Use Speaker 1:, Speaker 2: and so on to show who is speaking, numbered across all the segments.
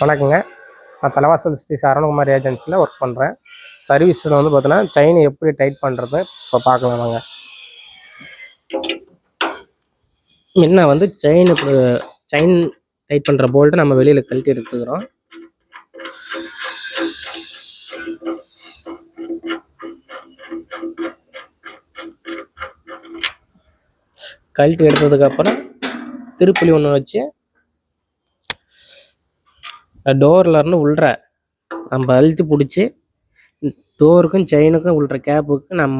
Speaker 1: வணக்கங்க. நான் தலைவாசல் ஸ்ரீ சரவணகுமார் ஏஜென்சியில் ஒர்க் பண்ணுறேன். சர்வீஸில் வந்து பார்த்தீங்கன்னா செயின் எப்படி டைட் பண்ணுறது இப்போ பார்க்கலாம் வாங்க. முன்ன வந்து செயின் டைட் பண்ணுற போல்ட்டு நம்ம வெளியில் கழட்டி எடுத்துக்கிறோம். கழட்டி எடுத்ததுக்கப்புறம் திருப்புளி ஒன்று வச்சு டோர்லேருந்து உள்ற நம்ம அழுத்தி பிடிச்சி டோருக்கும் செயினுக்கும் உள்ள கேப்புக்கு நம்ம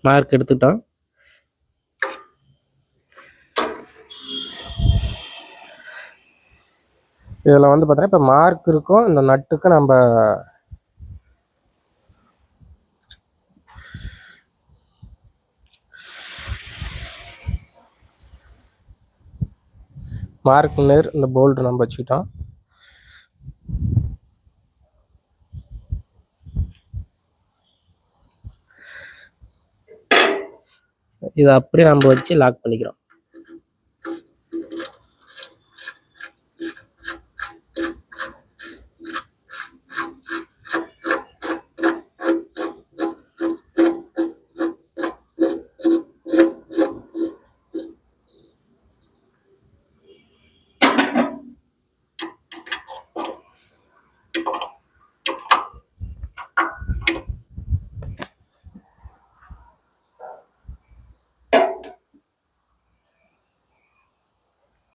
Speaker 1: மார்க் எடுத்துட்டோம். இதில் வந்து பார்த்தீங்கன்னா இப்போ மார்க் இருக்கும். இந்த நட்டுக்கு நம்ம மார்க் நேர் இந்த போல்ட் நம்ம வச்சுக்கிட்டோம். இதை அப்படியே நம்ம வச்சு லாக் பண்ணிக்கிறோம்.